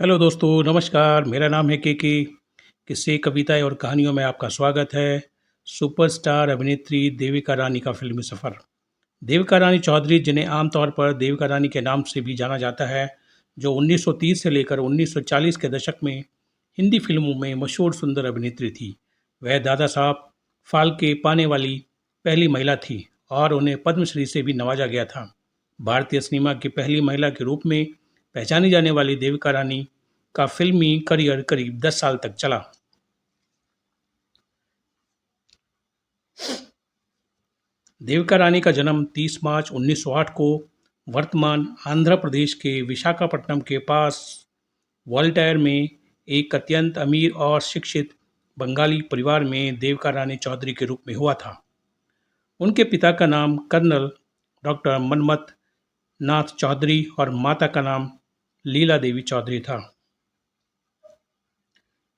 Hello दोस्तों, नमस्कार। मेरा नाम है केके। किस्से, कविताएं और कहानियों में आपका स्वागत है। सुपरस्टार अभिनेत्री देविका रानी का फिल्मी सफ़र। देविका रानी चौधरी, जिन्हें आमतौर पर देविका रानी के नाम से भी जाना जाता है, जो 1930 से लेकर 1940 के दशक में हिंदी फिल्मों में मशहूर सुंदर अभिनेत्री थी। वह दादा साहब फाल्के पाने वाली पहली महिला थी और उन्हें पद्मश्री से भी नवाजा गया था। भारतीय सिनेमा की पहली महिला के रूप में पहचानी जाने वाली देविका रानी का फिल्मी करियर करीब 10 साल तक चला। देविका रानी का जन्म 30 मार्च 1908 को वर्तमान आंध्र प्रदेश के विशाखापट्टनम के पास वॉल्टायर में एक अत्यंत अमीर और शिक्षित बंगाली परिवार में देविका रानी चौधरी के रूप में हुआ था। उनके पिता का नाम कर्नल डॉक्टर मनमथ नाथ चौधरी और माता का नाम लीला देवी चौधरी था।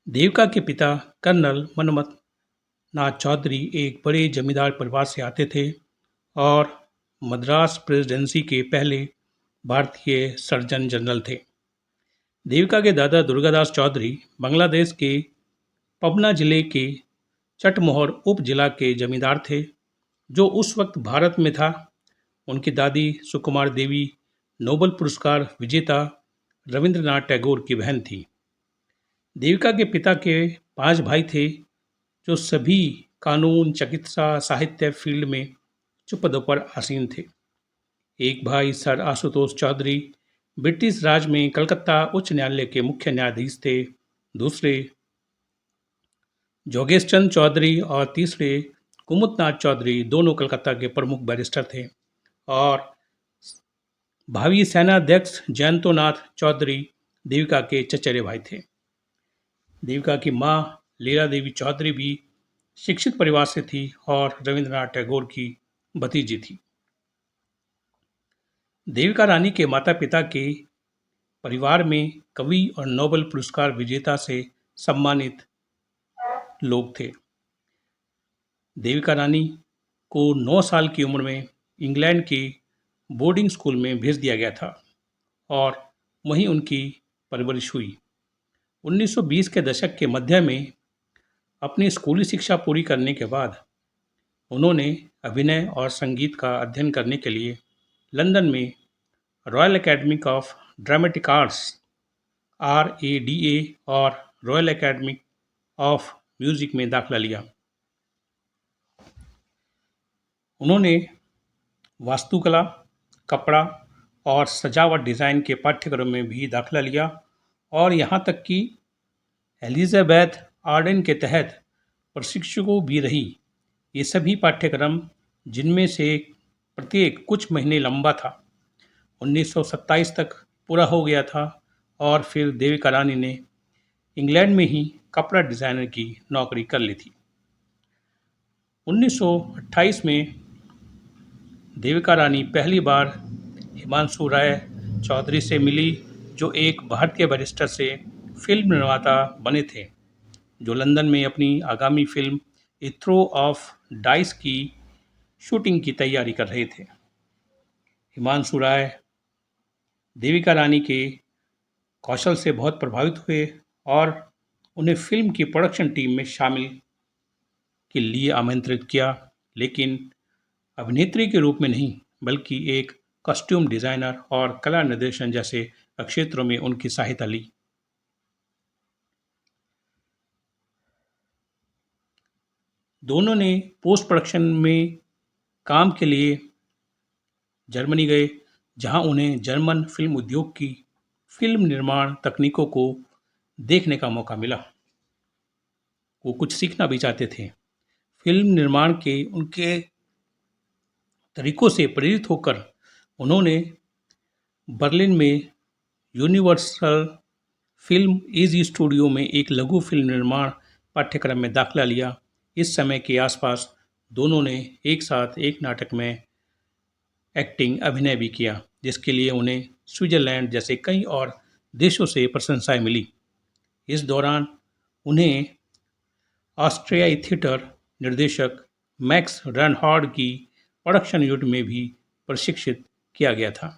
देविका के पिता कर्नल मनमथ नाथ चौधरी एक बड़े जमींदार परिवार से आते थे और मद्रास प्रेसिडेंसी के पहले भारतीय सर्जन जनरल थे। देविका के दादा दुर्गादास चौधरी बांग्लादेश के पबना जिले के चटमोहर उप जिला के जमींदार थे, जो उस वक्त भारत में था। उनकी दादी सुकुमार देवी नोबेल पुरस्कार विजेता रविंद्रनाथ टैगोर की बहन थी। देविका के पिता के 5 भाई थे, जो सभी कानून, चिकित्सा, साहित्य फील्ड में उच्च पदों पर आसीन थे। एक भाई सर आशुतोष चौधरी ब्रिटिश राज में कलकत्ता उच्च न्यायालय के मुख्य न्यायाधीश थे। दूसरे जोगेश चंद चौधरी और तीसरे कुमुदनाथ चौधरी दोनों कलकत्ता के प्रमुख बैरिस्टर थे। और भावी सेनाध्यक्ष जयंतो नाथ चौधरी देविका के चचेरे भाई थे। देविका की मां लीला देवी चौधरी भी शिक्षित परिवार से थी और रविंद्रनाथ टैगोर की भतीजी थी। देविका रानी के माता पिता के परिवार में कवि और नोबेल पुरस्कार विजेता से सम्मानित लोग थे। देविका रानी को 9 साल की उम्र में इंग्लैंड के बोर्डिंग स्कूल में भेज दिया गया था और वहीं उनकी परवरिश हुई। 1920 के दशक के मध्य में अपनी स्कूली शिक्षा पूरी करने के बाद उन्होंने अभिनय और संगीत का अध्ययन करने के लिए लंदन में royal academy of dramatic arts RADA और रॉयल एकेडमी ऑफ म्यूजिक में दाखिला लिया। उन्होंने वास्तुकला, कपड़ा और सजावट डिज़ाइन के पाठ्यक्रम में भी दाखिला लिया और यहाँ तक कि एलिजाबेथ आर्डन के तहत प्रशिक्षु भी रही। ये सभी पाठ्यक्रम, जिनमें से प्रत्येक कुछ महीने लंबा था, 1927 तक पूरा हो गया था और फिर देविका रानी ने इंग्लैंड में ही कपड़ा डिज़ाइनर की नौकरी कर ली थी। 1928 में देविका रानी पहली बार हिमांशु राय चौधरी से मिली, जो एक भारतीय बैरिस्टर से फिल्म निर्माता बने थे, जो लंदन में अपनी आगामी film A throw of dice की शूटिंग की तैयारी कर रहे थे। हिमांशु राय देविका रानी के कौशल से बहुत प्रभावित हुए और उन्हें फिल्म की प्रोडक्शन टीम में शामिल के लिए आमंत्रित किया, लेकिन अभिनेत्री के रूप में नहीं, बल्कि एक कॉस्ट्यूम डिज़ाइनर और कला निर्देशन जैसे क्षेत्रों में उनकी सहायता ली। दोनों ने पोस्ट प्रोडक्शन में काम के लिए जर्मनी गए, जहां उन्हें जर्मन फिल्म उद्योग की फिल्म निर्माण तकनीकों को देखने का मौका मिला। वो कुछ सीखना भी चाहते थे। फिल्म निर्माण के उनके तरीकों से प्रेरित होकर उन्होंने बर्लिन में यूनिवर्सल फिल्म एज स्टूडियो में एक लघु फिल्म निर्माण पाठ्यक्रम में दाखिला लिया। इस समय के आसपास दोनों ने एक साथ एक नाटक में अभिनय भी किया, जिसके लिए उन्हें स्विट्ज़रलैंड जैसे कई और देशों से प्रशंसाएं मिली। इस दौरान उन्हें ऑस्ट्रियाई थिएटर निर्देशक मैक्स रनहार्ड की प्रोडक्शन यूनिट में भी प्रशिक्षित किया गया था।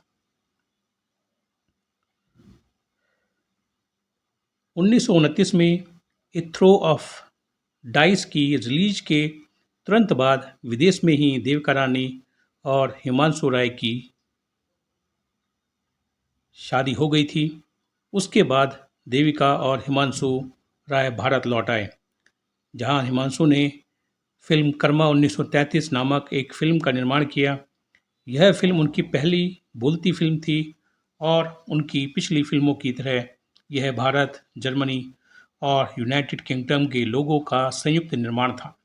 1929 में ए थ्रो ऑफ डाइस की रिलीज के तुरंत बाद विदेश में ही देविका रानी और हिमांशु राय की शादी हो गई थी। उसके बाद देविका और हिमांशु राय भारत लौट आए, जहां हिमांशु ने फिल्म कर्मा 1933 नामक एक फिल्म का निर्माण किया। यह फिल्म उनकी पहली बोलती फिल्म थी और उनकी पिछली फिल्मों की तरह यह भारत, जर्मनी और यूनाइटेड किंगडम के लोगों का संयुक्त निर्माण था।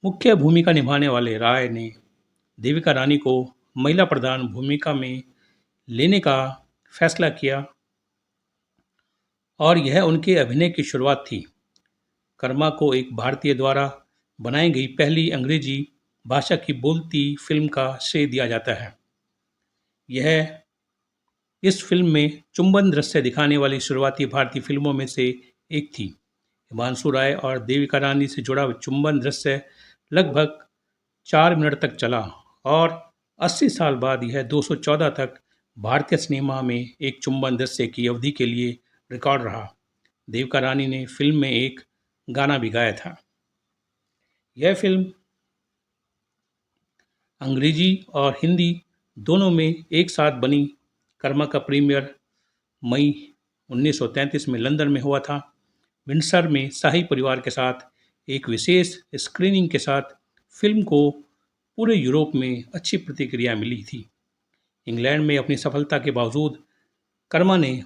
मुख्य भूमिका निभाने वाले राय ने देविका रानी को महिला प्रधान भूमिका में लेने का फैसला किया और यह उनके अभिनय की शुरुआत थी। कर्मा को एक भारतीय द्वारा बनाई गई पहली अंग्रेजी भाषा की बोलती फिल्म का श्रेय दिया जाता है। यह इस फिल्म में चुंबन दृश्य दिखाने वाली शुरुआती भारतीय फिल्मों में से एक थी। हिमांशु राय और देविका रानी से जुड़ा चुंबन दृश्य लगभग 4 मिनट तक चला और 80 साल बाद यह 214 तक भारतीय सिनेमा में एक चुंबन दृश्य की अवधि के लिए रिकॉर्ड रहा। देविका रानी ने फिल्म में एक गाना भी गाया था। यह फिल्म अंग्रेजी और हिंदी दोनों में एक साथ बनी। कर्मा का प्रीमियर मई 1933 में लंदन में हुआ था। विंडसर में शाही परिवार के साथ एक विशेष स्क्रीनिंग के साथ फिल्म को पूरे यूरोप में अच्छी प्रतिक्रिया मिली थी। इंग्लैंड में अपनी सफलता के बावजूद कर्मा ने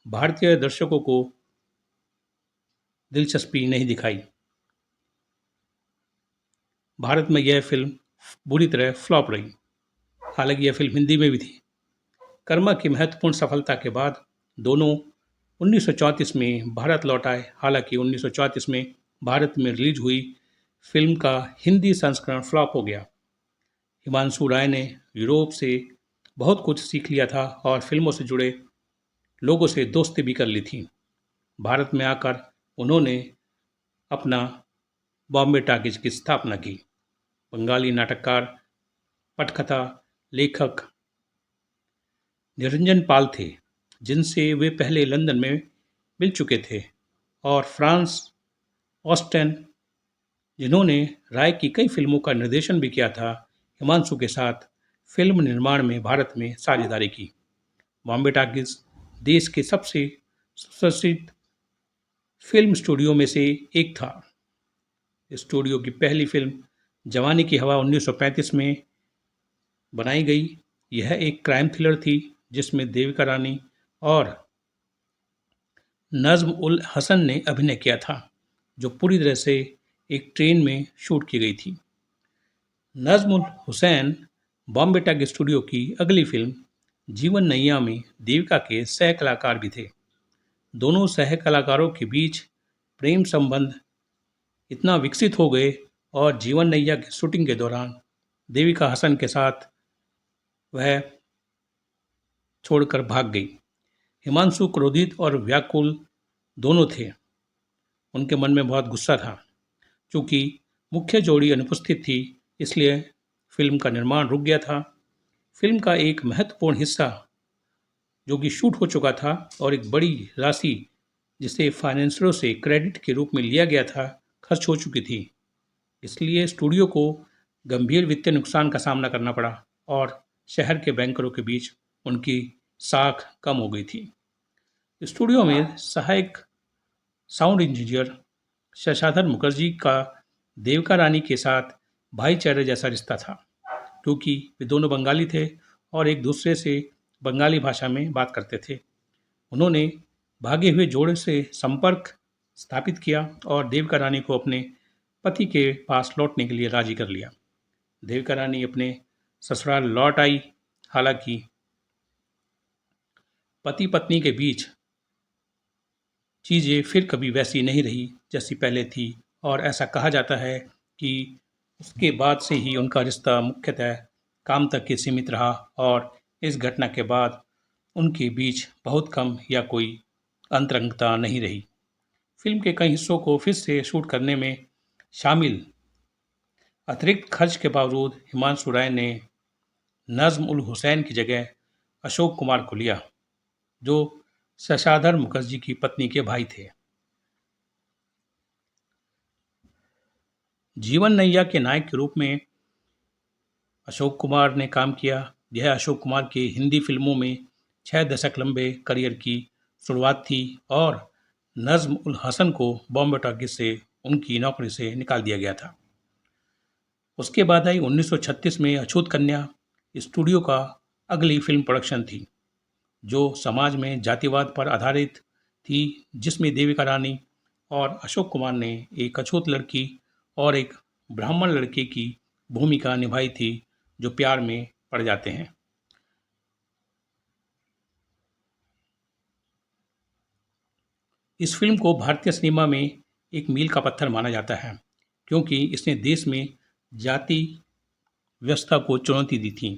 भारतीय दर्शकों को दिलचस्पी नहीं दिखाई। भारत में यह फिल्म बुरी तरह फ्लॉप रही। हालांकि यह फिल्म हिंदी में भी थी। कर्मा की महत्वपूर्ण सफलता के बाद दोनों 1934 में भारत लौट आए। हालांकि 1934 में भारत में रिलीज हुई फिल्म का हिंदी संस्करण फ्लॉप हो गया। हिमांशु राय ने यूरोप से बहुत कुछ सीख लिया था और फिल्मों से जुड़े लोगों से दोस्ती भी कर ली थी। भारत में आकर उन्होंने अपना बॉम्बे टॉकीज की स्थापना की। बंगाली नाटककार, पटकथा, लेखक निरंजन पाल थे, जिनसे वे पहले लंदन में मिल चुके थे, और फ्रांस ऑस्टेन, जिन्होंने राय की कई फिल्मों का निर्देशन भी किया था, हिमांशु के साथ फिल्म निर्माण में भारत में साझेदारी की। बॉम्बे टॉकीज देश के सबसे सुप्रसिद्ध फिल्म स्टूडियो में से एक था। स्टूडियो की पहली फिल्म जवानी की हवा 1935 में बनाई गई। यह एक क्राइम थ्रिलर थी जिसमें देविका रानी और नज्म उल हसन ने अभिनय किया था, जो पूरी तरह से एक ट्रेन में शूट की गई थी। नज्म उल हुसैन बॉम्बे टॉक स्टूडियो की अगली फिल्म जीवन नैया में देविका के सह कलाकार भी थे। दोनों सह कलाकारों के बीच प्रेम संबंध इतना विकसित हो गए और जीवन नैया की शूटिंग के दौरान देविका हसन के साथ वह छोड़कर भाग गई। हिमांशु क्रोधित और व्याकुल दोनों थे। उनके मन में बहुत गुस्सा था। चूंकि मुख्य जोड़ी अनुपस्थित थी, इसलिए फिल्म का निर्माण रुक गया था। फिल्म का एक महत्वपूर्ण हिस्सा जो कि शूट हो चुका था और एक बड़ी राशि जिसे फाइनेंसरों से क्रेडिट के रूप में लिया गया था, खर्च हो चुकी थी। इसलिए स्टूडियो को गंभीर वित्तीय नुकसान का सामना करना पड़ा और शहर के बैंकरों के बीच उनकी साख कम हो गई थी। स्टूडियो में सहायक साउंड इंजीनियर शशाधर मुखर्जी का देविका रानी के साथ भाईचारे जैसा रिश्ता था, क्योंकि वे दोनों बंगाली थे और एक दूसरे से बंगाली भाषा में बात करते थे। उन्होंने भागे हुए जोड़े से संपर्क स्थापित किया और देविका रानी को अपने पति के पास लौटने के लिए राजी कर लिया। देविका रानी अपने ससुराल लौट आई। हालांकि पति पत्नी के बीच चीज़ें फिर कभी वैसी नहीं रही जैसी पहले थी, और ऐसा कहा जाता है कि उसके बाद से ही उनका रिश्ता मुख्यतः काम तक ही सीमित रहा और इस घटना के बाद उनके बीच बहुत कम या कोई अंतरंगता नहीं रही। फिल्म के कई हिस्सों को फिर से शूट करने में शामिल अतिरिक्त खर्च के बावजूद हिमांशु राय ने नज्म उल हुसैन की जगह अशोक कुमार को लिया, जो शशाधर मुखर्जी की पत्नी के भाई थे। जीवन नैया के नायक के रूप में अशोक कुमार ने काम किया। यह अशोक कुमार के हिंदी फिल्मों में 6 दशक लंबे करियर की शुरुआत थी और नज्म उल हसन को बॉम्बे टॉकीज से उनकी नौकरी से निकाल दिया गया था। उसके बाद आई 1936 में अछूत कन्या स्टूडियो का अगली फिल्म प्रोडक्शन थी, जो समाज में जातिवाद पर आधारित थी, जिसमें देविका रानी और अशोक कुमार ने एक अछूत लड़की और एक ब्राह्मण लड़के की भूमिका निभाई थी, जो प्यार में पड़ जाते हैं। इस फिल्म को भारतीय सिनेमा में एक मील का पत्थर माना जाता है, क्योंकि इसने देश में जाति व्यवस्था को चुनौती दी थी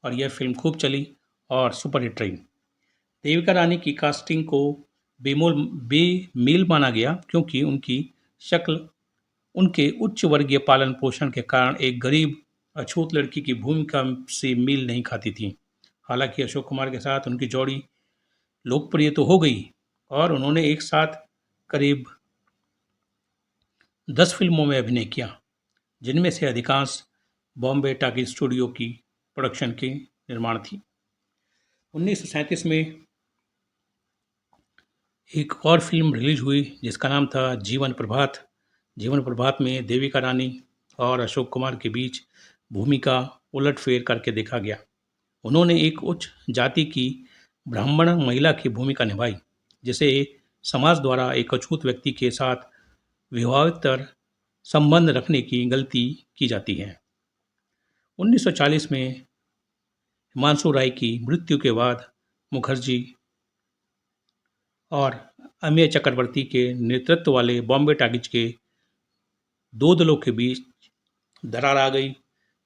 और यह फिल्म खूब चली और सुपरहिट रही। देविका रानी की कास्टिंग को बेमेल माना गया, क्योंकि उनकी शक्ल उनके उच्च वर्गीय पालन पोषण के कारण एक गरीब अछूत लड़की की भूमिका से मेल नहीं खाती थी। हालांकि अशोक कुमार के साथ उनकी जोड़ी लोकप्रिय तो हो गई और उन्होंने एक साथ करीब 10 फिल्मों में अभिनय किया, जिनमें से अधिकांश बॉम्बे टॉकीज स्टूडियो की प्रोडक्शन के निर्माण थी। 1937 में एक और फिल्म रिलीज हुई जिसका नाम था जीवन प्रभात। जीवन प्रभात में देविका रानी और अशोक कुमार के बीच भूमिका उलटफेर करके देखा गया। उन्होंने एक उच्च जाति की ब्राह्मण महिला की भूमिका निभाई, जिसे समाज द्वारा एक अछूत व्यक्ति के साथ विवाहेतर संबंध रखने की गलती की जाती है। 1940 में हिमांशु राय की मृत्यु के बाद मुखर्जी और अमेय चक्रवर्ती के नेतृत्व वाले बॉम्बे टॉकीज के दो दलों के बीच दरार आ गई।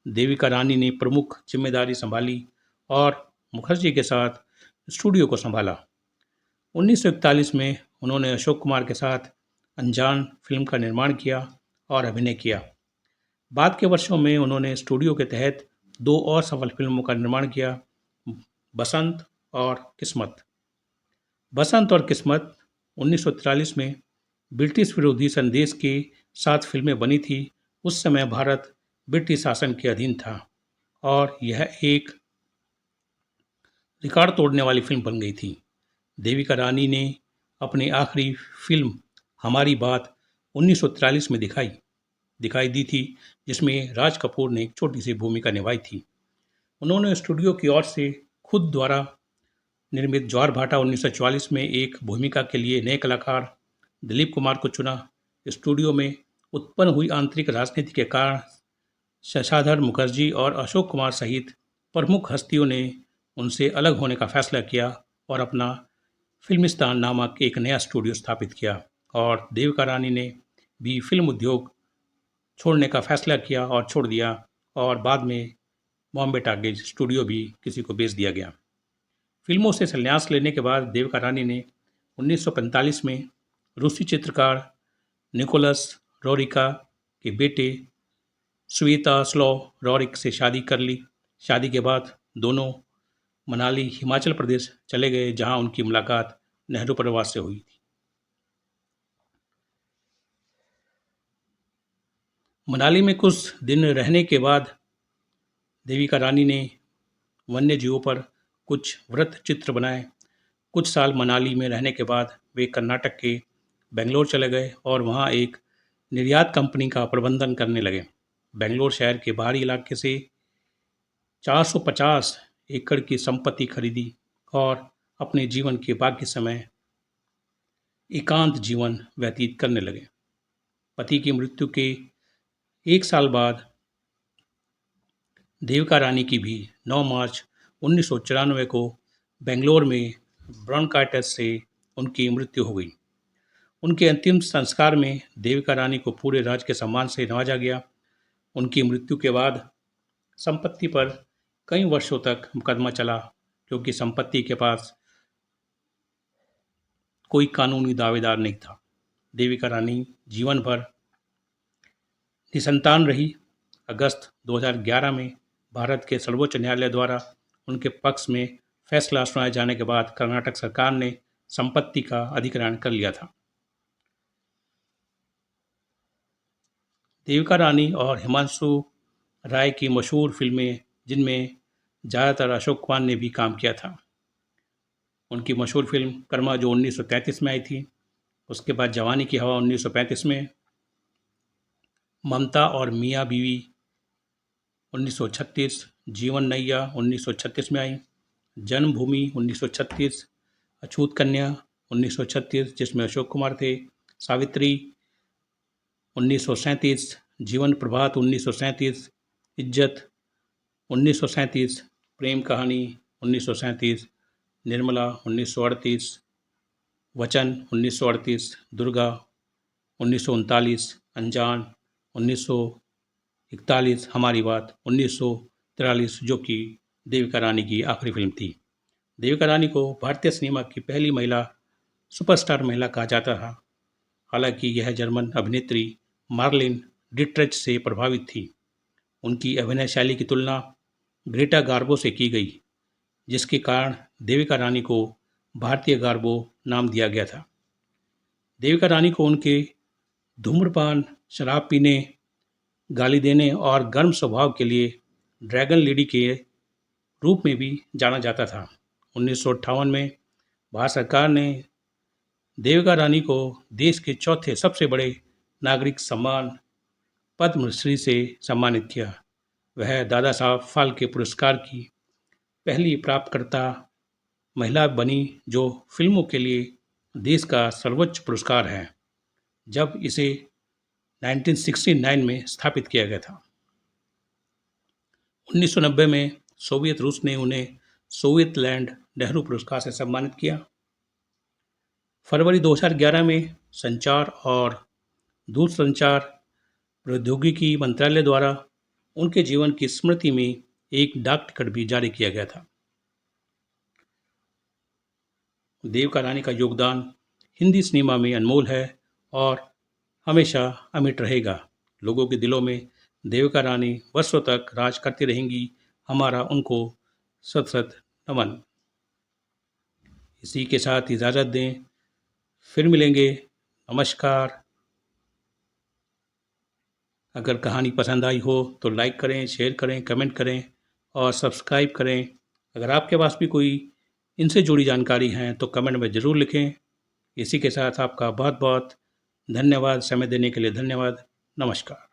देविका रानी ने प्रमुख जिम्मेदारी संभाली और मुखर्जी के साथ स्टूडियो को संभाला। 1941 में उन्होंने अशोक कुमार के साथ अनजान फिल्म का निर्माण किया और अभिनय किया। बाद के वर्षों में उन्होंने स्टूडियो के तहत 2 और सफल फिल्मों का निर्माण किया, बसंत और किस्मत। बसंत और किस्मत 1943 में ब्रिटिश विरोधी संदेश के साथ फिल्में बनी थी। उस समय भारत ब्रिटिश शासन के अधीन था और यह एक रिकॉर्ड तोड़ने वाली फिल्म बन गई थी। देविका रानी ने अपनी आखिरी फिल्म हमारी बात 1943 में दिखाई दी थी, जिसमें राज कपूर ने एक छोटी सी भूमिका निभाई थी। उन्होंने स्टूडियो की ओर से खुद द्वारा निर्मित ज्वार भाटा 1944 में एक भूमिका के लिए नए कलाकार दिलीप कुमार को चुना। स्टूडियो में उत्पन्न हुई आंतरिक राजनीति के कारण शशाधर मुखर्जी और अशोक कुमार सहित प्रमुख हस्तियों ने उनसे अलग होने का फैसला किया और अपना फिल्मिस्तान नामक एक नया स्टूडियो स्थापित किया और देविका रानी ने भी फिल्म उद्योग छोड़ने का फैसला किया और छोड़ दिया और बाद में बॉम्बे टॉकीज स्टूडियो भी किसी को बेच दिया गया। फिल्मों से संन्यास लेने के बाद देविका रानी ने 1945 में रूसी चित्रकार निकोलस रोरिका के बेटे स्वेतास्लाव रोरिक से शादी कर ली। शादी के बाद दोनों मनाली हिमाचल प्रदेश चले गए, जहां उनकी मुलाकात नेहरू परिवार से हुई थी। मनाली में कुछ दिन रहने के बाद देविका रानी ने वन्य जीवों पर कुछ वृत्त चित्र बनाए। कुछ साल मनाली में रहने के बाद वे कर्नाटक के बेंगलोर चले गए और वहां एक निर्यात कंपनी का प्रबंधन करने लगे। बेंगलोर शहर के बाहरी इलाके से 450 एकड़ की संपत्ति खरीदी और अपने जीवन के बाकी समय एकांत जीवन व्यतीत करने लगे। पति की मृत्यु के 1 साल बाद देविका रानी की भी 9 मार्च 1994 को बेंगलोर में ब्रोंकाइटिस से उनकी मृत्यु हो गई। उनके अंतिम संस्कार में देविका रानी को पूरे राज्य के सम्मान से नवाजा गया। उनकी मृत्यु के बाद संपत्ति पर कई वर्षों तक मुकदमा चला, क्योंकि संपत्ति के पास कोई कानूनी दावेदार नहीं था। देविका रानी जीवन भर निसंतान रही। अगस्त 2011 में भारत के सर्वोच्च न्यायालय द्वारा उनके पक्ष में फैसला सुनाए जाने के बाद कर्नाटक सरकार ने संपत्ति का अधिग्रहण कर लिया था। देविका रानी और हिमांशु राय की मशहूर फिल्में, जिनमें ज़्यादातर अशोक कुमार ने भी काम किया था। उनकी मशहूर फिल्म कर्मा जो 1933 में आई थी, उसके बाद जवानी की हवा 1935 में, ममता और मियाँ बीवी 1936, जीवन नैया 1936 में आई, जन्मभूमि 1936, अछूत कन्या 1936 जिसमें अशोक कुमार थे, सावित्री 1937, जीवन प्रभात 1937, इज्जत 1937, प्रेम कहानी 1937, निर्मला 1938, वचन 1938, दुर्गा 1939, अनजान 1941, हमारी बात 1943, जो कि देविका रानी की आखिरी फिल्म थी। देविका रानी को भारतीय सिनेमा की पहली महिला सुपरस्टार महिला कहा जाता था। हालांकि यह जर्मन अभिनेत्री मार्लिन डिट्रेच से प्रभावित थी। उनकी अभिनय शैली की तुलना ग्रेटा गार्बो से की गई, जिसके कारण देविका रानी को भारतीय गार्बो नाम दिया गया था। देविका रानी को उनके धूम्रपान, शराब पीने, गाली देने और गर्म स्वभाव के लिए ड्रैगन लेडी के रूप में भी जाना जाता था। 1958 में भारत सरकार ने देविका रानी को देश के चौथे सबसे बड़े नागरिक सम्मान पद्मश्री से सम्मानित किया। वह दादा साहब फाल्के पुरस्कार की पहली प्राप्तकर्ता महिला बनी, जो फिल्मों के लिए देश का सर्वोच्च पुरस्कार है, जब इसे 1969 में स्थापित किया गया था। 1990 में सोवियत रूस ने उन्हें सोवियत लैंड नेहरू पुरस्कार से सम्मानित किया। फरवरी 2011 में संचार और दूरसंचार प्रौद्योगिकी मंत्रालय द्वारा उनके जीवन की स्मृति में एक डाक टिकट भी जारी किया गया था। देविका रानी का योगदान हिंदी सिनेमा में अनमोल है और हमेशा अमिट रहेगा। लोगों के दिलों में देविका रानी वर्षों तक राज करती रहेंगी। हमारा उनको शत शत नमन। इसी के साथ इजाज़त दें, फिर मिलेंगे। नमस्कार। अगर कहानी पसंद आई हो तो लाइक करें, शेयर करें, कमेंट करें और सब्सक्राइब करें। अगर आपके पास भी कोई इनसे जुड़ी जानकारी है तो कमेंट में ज़रूर लिखें। इसी के साथ आपका बहुत बहुत धन्यवाद। समय देने के लिए धन्यवाद। नमस्कार।